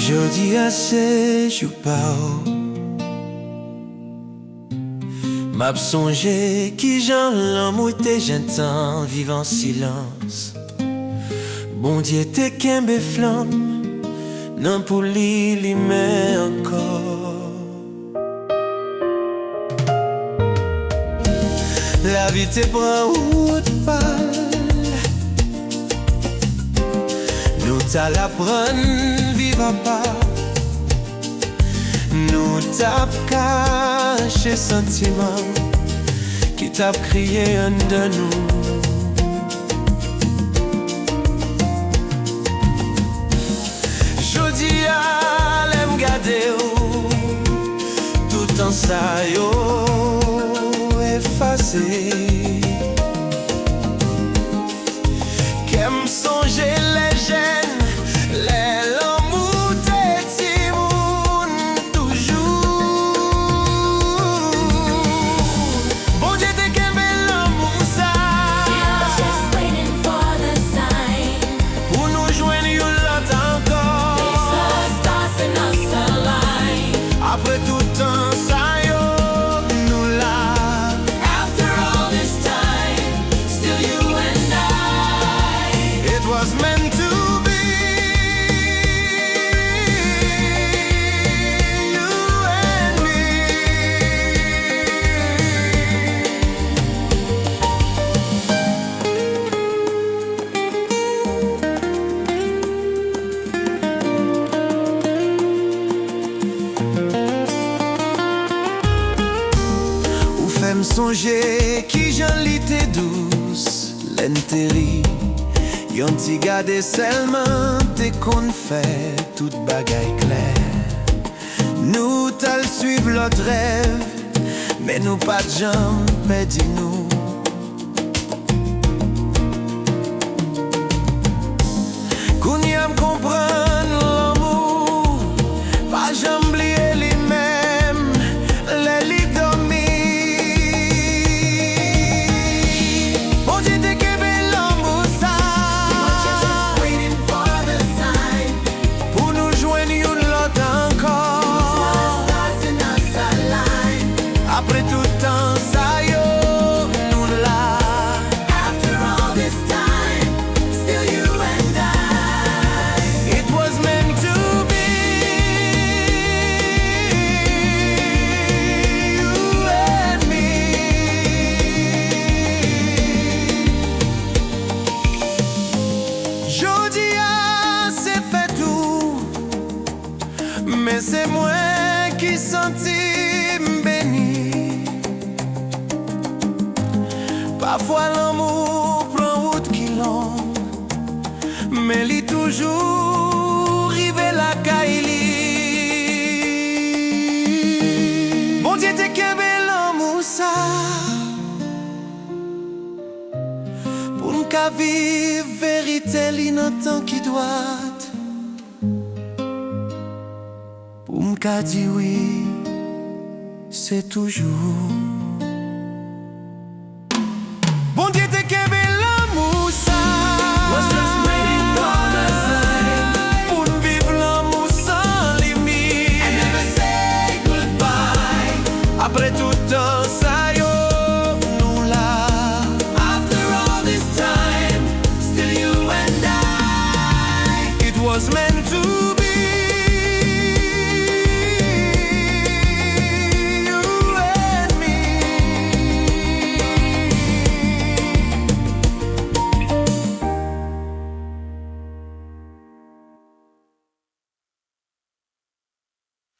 Jodi a se jou pa ou, m'ap sonje ki jan l'amour te jentan vive en silence. Bon Dieu te kembe flamme, nan pou li men encore. La vie te prend route pâle, nous t'al apprendre vivre pas. Nous t'ap caché sentiment qui t'ap crié un de nous. Jodi a l'aime garder ou tout en sa yo effacé. Qu'aime songer les jeunes, les l'amour te timoun toujours. Bon Dieu te kembe l'amour ça. Just waiting for the sign. Pour nous joindre yon lot encore. The stars in us align. Après tout temps ça yo nous là. After all this time, still you and I. It was meant to be. You and me. Ou fèm sonje ki jan li te douce, l'enteri. Yon ti gade selman te kon fè tout bagay clair. Nou tal suiv lot rêve, mais nou pat jam pedi nou. Koun yam kompran l'amour, pa jam bliye li mem, le li domi. Bon Dieu te kembe l'amour sa. Just waiting for the sign. Pour nous joindre yon lot encore. Stars in us align. Après tout temps ça yo nous là. After all this time, still you and I. It was meant to be. You and me. Jodi a c'est fait tout, mais c'est moi qui senti béni. Parfois l'amour prend route qui long, mais li toujours rive la kaili. Bon Dieu te kembe l'amour ça, pour n'ka vive vérité li nan temps qui doit. Pour m'ka di oui, c'est toujours.